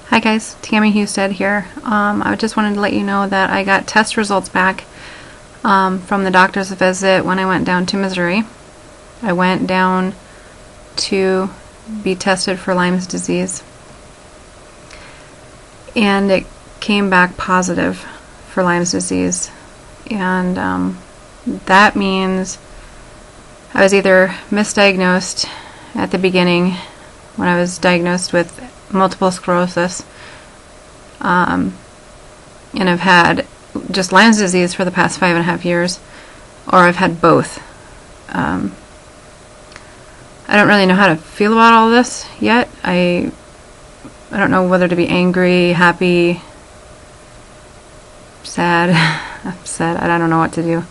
Hi guys, Tammy Hustedt here. I just wanted to let you know that I got test results back from the doctor's visit when I went down to Missouri. I went down to be tested for Lyme's disease, and it came back positive for Lyme's disease, and that means I was either misdiagnosed at the beginning when I was diagnosed with multiple sclerosis, and I've had just Lyme's disease for the past 5.5 years, or I've had both. I don't really know how to feel about all this yet. I don't know whether to be angry, happy, sad, upset. I don't know what to do.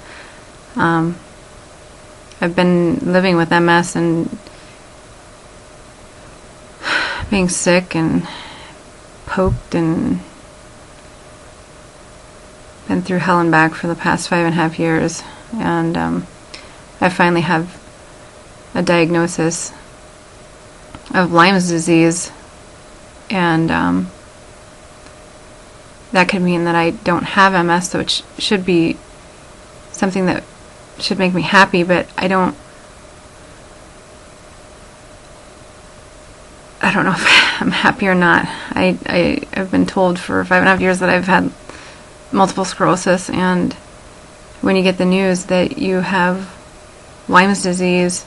I've been living with MS and being sick and poked and been through hell and back for the past 5.5 years, and I finally have a diagnosis of Lyme's disease, and that could mean that I don't have MS, so it should be something that should make me happy, but I don't know if I'm happy or not. I've been told for 5.5 years that I've had multiple sclerosis, and when you get the news that you have Lyme's disease,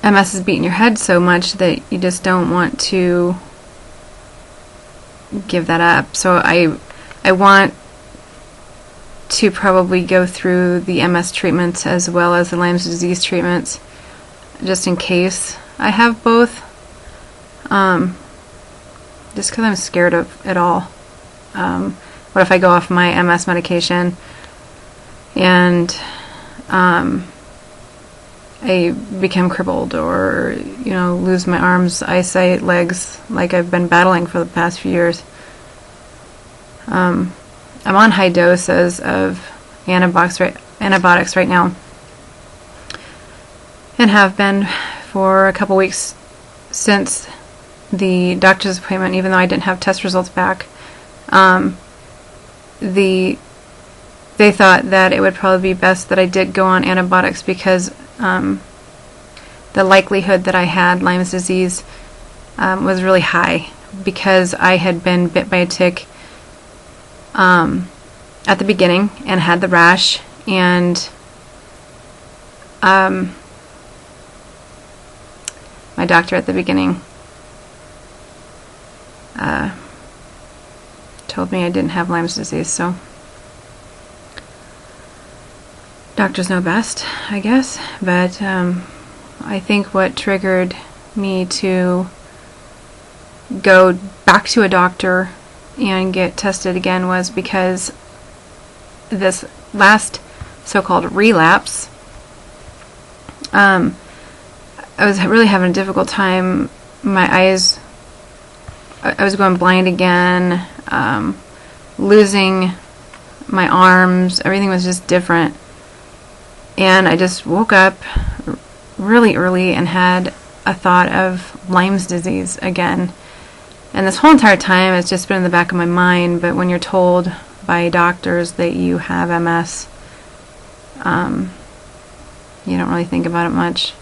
MS is beating your head so much that you just don't want to give that up. So I want to probably go through the MS treatments as well as the Lyme's disease treatments, just in case I have both, just because I'm scared of it all. What if I go off my MS medication and I become crippled, or lose my arms, eyesight, legs, like I've been battling for the past few years. I'm on high doses of antibiotics right now, and have been for a couple weeks since the doctor's appointment, even though I didn't have test results back. They thought that it would probably be best that I did go on antibiotics, because the likelihood that I had Lyme's disease was really high, because I had been bit by a tick at the beginning and had the rash, and my doctor at the beginning told me I didn't have Lyme's disease, so doctors know best, I guess. But I think what triggered me to go back to a doctor and get tested again was because this last so-called relapse, I was really having a difficult time. My eyes, I was going blind again, losing my arms, everything was just different. And I just woke up really early and had a thought of Lyme's disease again. And this whole entire time it's just been in the back of my mind, but when you're told by doctors that you have MS, you don't really think about it much.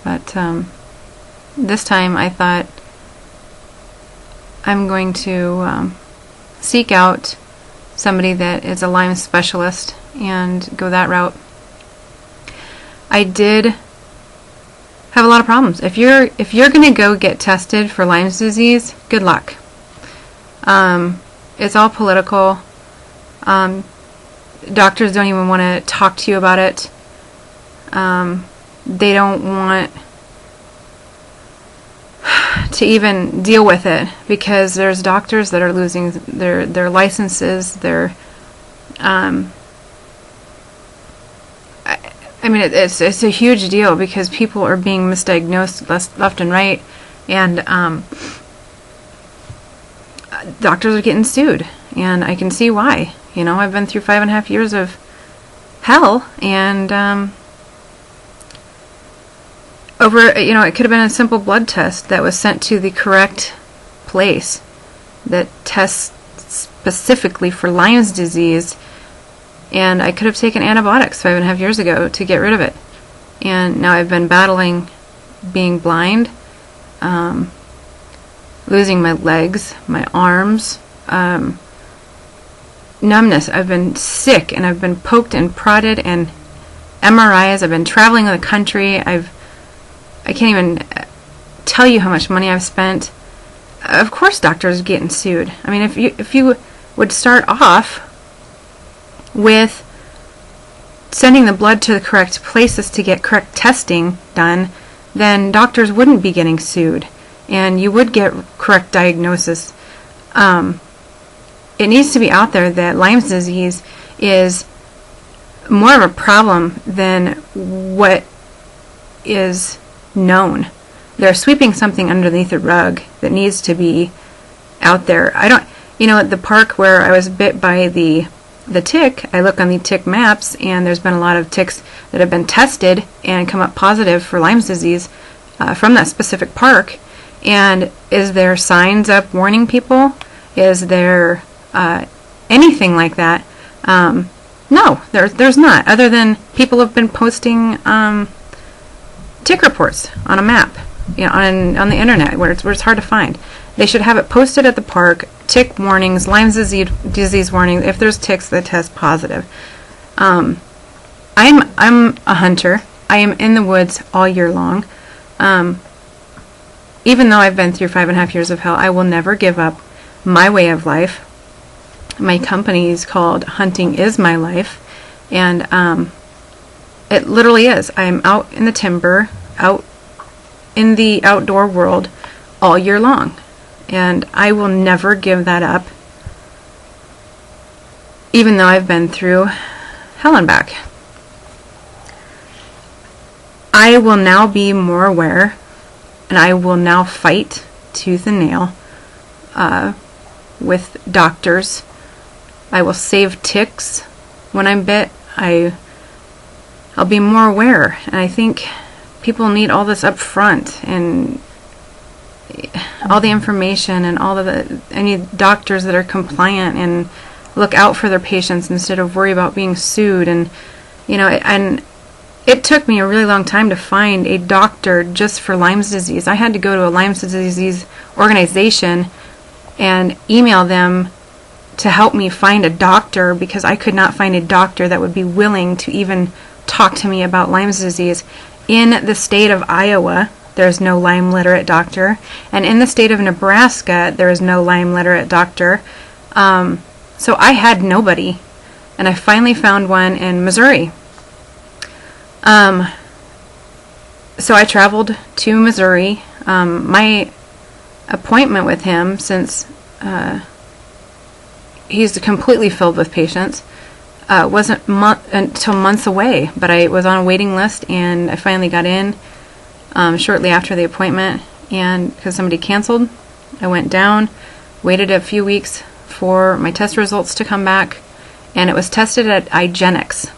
But this time I thought I'm going to seek out somebody that is a Lyme specialist and go that route. I did have a lot of problems. If you're going to go get tested for Lyme's disease, good luck. It's all political. Doctors don't even want to talk to you about it. They don't want to even deal with it, because there's doctors that are losing their licenses. I mean, it's a huge deal, because people are being misdiagnosed left and right, and doctors are getting sued, and I can see why. I've been through 5.5 years of hell, and over, you know, it could have been a simple blood test that was sent to the correct place that tests specifically for Lyme's disease, and I could have taken antibiotics 5.5 years ago to get rid of it. And now I've been battling being blind, losing my legs, my arms, numbness. I've been sick, and I've been poked and prodded, and MRIs. I've been traveling the country. I can't even tell you how much money I've spent. Of course doctors are getting sued. I mean, if you would start off with sending the blood to the correct places to get correct testing done, then doctors wouldn't be getting sued, and you would get correct diagnosis. It needs to be out there that Lyme's disease is more of a problem than what is known. They're sweeping something underneath the rug that needs to be out there. You know, at the park where I was bit by the tick, I look on the tick maps, and there's been a lot of ticks that have been tested and come up positive for Lyme's disease from that specific park. And is there signs up warning people? Is there anything like that? No, there's not, other than people have been posting tick reports on a map, you know, on the internet where it's hard to find. They should have it posted at the park, tick warnings, Lyme's disease warning, if there's ticks that test positive. I'm a hunter. I am in the woods all year long. Even though I've been through 5.5 years of hell, I will never give up my way of life. My company is called Hunting Is My Life, and it literally is. I'm out in the timber, out in the outdoor world all year long, and I will never give that up, even though I've been through hell and back. I will now be more aware, and I will now fight tooth and nail with doctors. I will save ticks when I'm bit. I'll be more aware, and I think people need all this up front, and all the information, and any doctors that are compliant and look out for their patients instead of worry about being sued. And you know, and it took me a really long time to find a doctor just for Lyme's disease. I had to go to a Lyme's disease organization and email them to help me find a doctor, because I could not find a doctor that would be willing to even talk to me about Lyme's disease. In the state of Iowa, there's no Lyme literate doctor, and in the state of Nebraska, there is no Lyme literate doctor. So I had nobody, and I finally found one in Missouri. So I traveled to Missouri. My appointment with him, since he's completely filled with patients, wasn't until months away, but I was on a waiting list, and I finally got in shortly after the appointment, and because somebody canceled, I went down, waited a few weeks for my test results to come back, and it was tested at IGeneX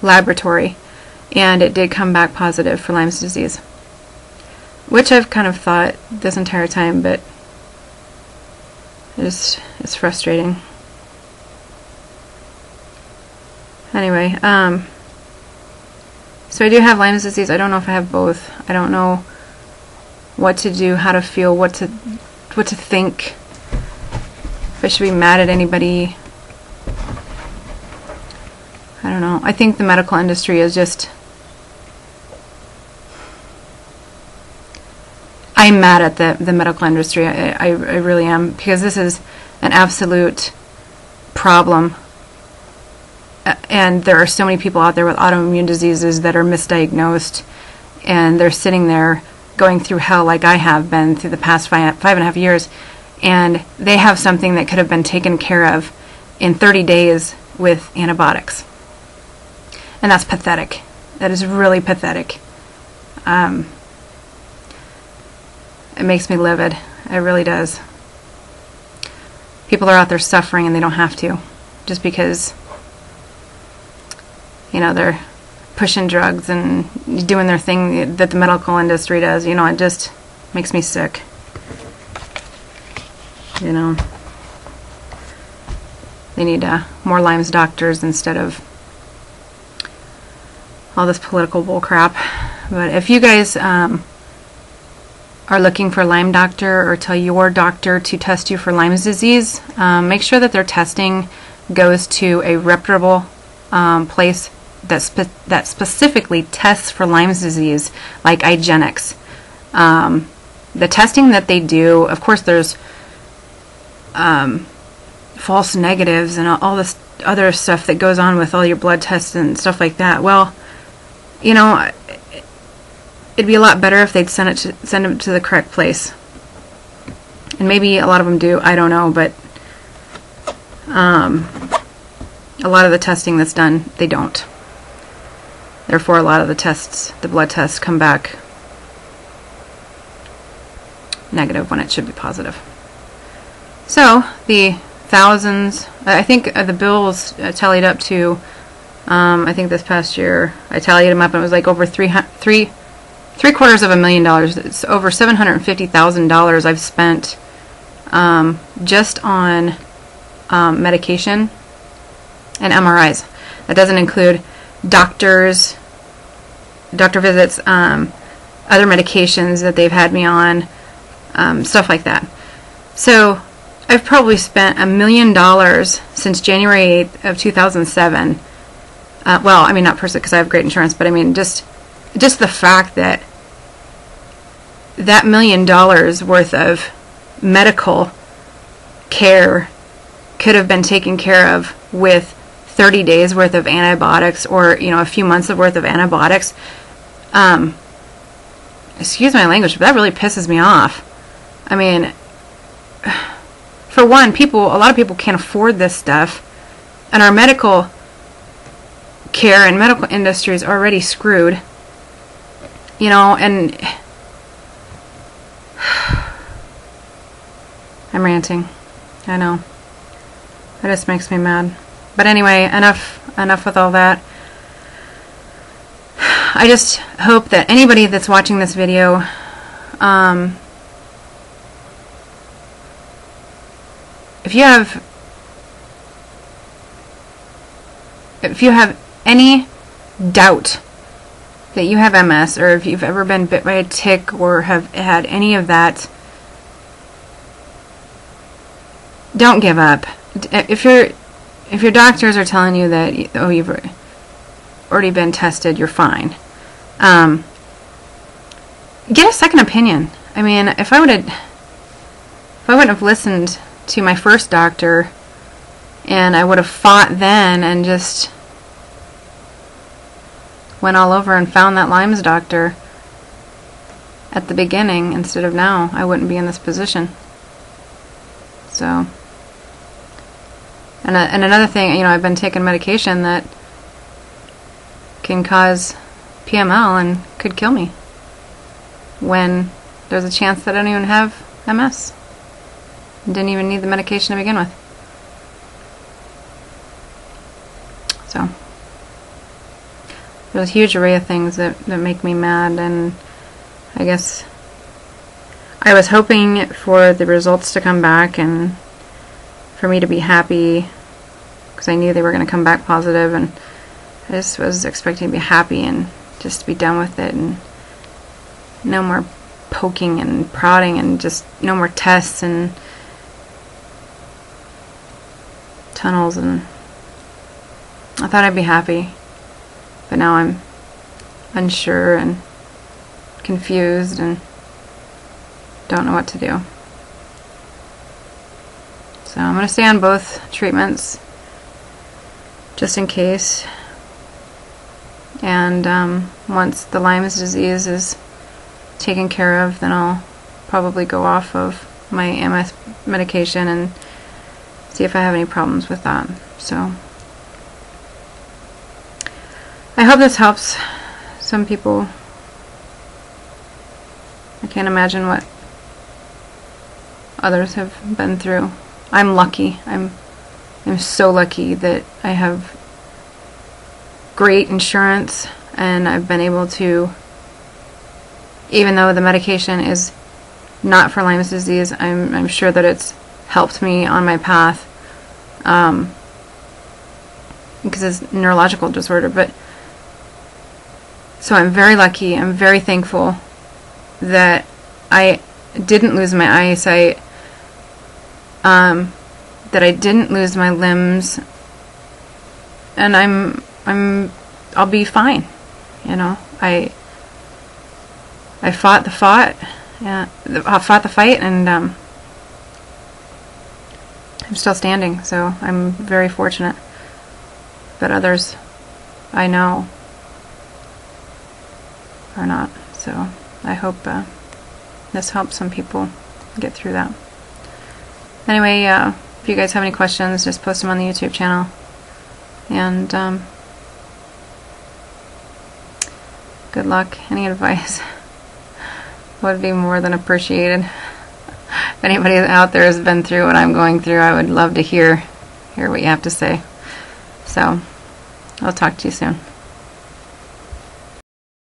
laboratory, and it did come back positive for Lyme's disease, which I've kind of thought this entire time, but it's frustrating. Anyway, so I do have Lyme's disease. I don't know if I have both. I don't know what to do, how to feel, what to think. If I should be mad at anybody. I don't know. I think the medical industry is just... I'm mad at the medical industry. I really am, because this is an absolute problem. And there are so many people out there with autoimmune diseases that are misdiagnosed, and they're sitting there going through hell like I have been through the past 5.5 years, and they have something that could have been taken care of in 30 days with antibiotics. And that's pathetic. That is really pathetic. It makes me livid. It really does. People are out there suffering, and they don't have to, just because, you know, they're pushing drugs and doing their thing that the medical industry does. You know, it just makes me sick. You know, they need more Lyme's doctors instead of all this political bull crap. But if you guys are looking for a Lyme doctor, or tell your doctor to test you for Lyme's disease, make sure that their testing goes to a reputable place that specifically tests for Lyme's disease, like IGeneX. The testing that they do, of course, there's false negatives and all this other stuff that goes on with all your blood tests and stuff like that. Well, you know, it'd be a lot better if they'd send them to the correct place. And maybe a lot of them do, I don't know, but a lot of the testing that's done, they don't. Therefore, a lot of the tests, the blood tests, come back negative when it should be positive. So, the thousands, I think the bills tallied up to, I think this past year, I tallied them up and it was like over $750,000. It's over $750,000 I've spent just on medication and MRIs. That doesn't include doctor visits, other medications that they've had me on, stuff like that. So I've probably spent $1 million since January 8th of 2007. Well, I mean, not personally because I have great insurance, but I mean just the fact that $1 million worth of medical care could have been taken care of with 30 days worth of antibiotics, or, you know, a few months worth of antibiotics. Excuse my language, but that really pisses me off. I mean, for one, a lot of people can't afford this stuff, and our medical care and medical industry is already screwed. You know, and I'm ranting. I know. It just makes me mad. But anyway, enough with all that. I just hope that anybody that's watching this video, if you have any doubt that you have MS, or if you've ever been bit by a tick or have had any of that, don't give up. If your doctors are telling you that, oh, you've already been tested, you're fine, get a second opinion. I mean, if I wouldn't have listened to my first doctor, and I would have fought then and just went all over and found that Lyme's doctor at the beginning instead of now, I wouldn't be in this position. So, and another thing, you know, I've been taking medication that can cause PML and could kill me, when there's a chance that I don't even have MS. Didn't even need the medication to begin with. So, there's a huge array of things that make me mad, and I guess I was hoping for the results to come back and for me to be happy, because I knew they were going to come back positive, and I just was expecting to be happy and just to be done with it, and no more poking and prodding, and just no more tests and tunnels, and I thought I'd be happy, but now I'm unsure and confused and don't know what to do. So I'm going to stay on both treatments just in case, and once the Lyme's disease is taken care of, then I'll probably go off of my MS medication and see if I have any problems with that. So I hope this helps some people. I can't imagine what others have been through. I'm lucky. I'm so lucky that I have great insurance. and I've been able to, even though the medication is not for Lyme's disease, I'm sure that it's helped me on my path, because it's a neurological disorder. But so I'm very lucky, I'm very thankful that I didn't lose my eyesight, that I didn't lose my limbs, and I'll be fine. You know, I fought the fight, and I'm still standing. So I'm very fortunate. But others, I know, are not. So I hope this helps some people get through that. Anyway, if you guys have any questions, just post them on the YouTube channel. And good luck. Any advice would be more than appreciated. If anybody out there has been through what I'm going through, I would love to hear what you have to say. So I'll talk to you soon.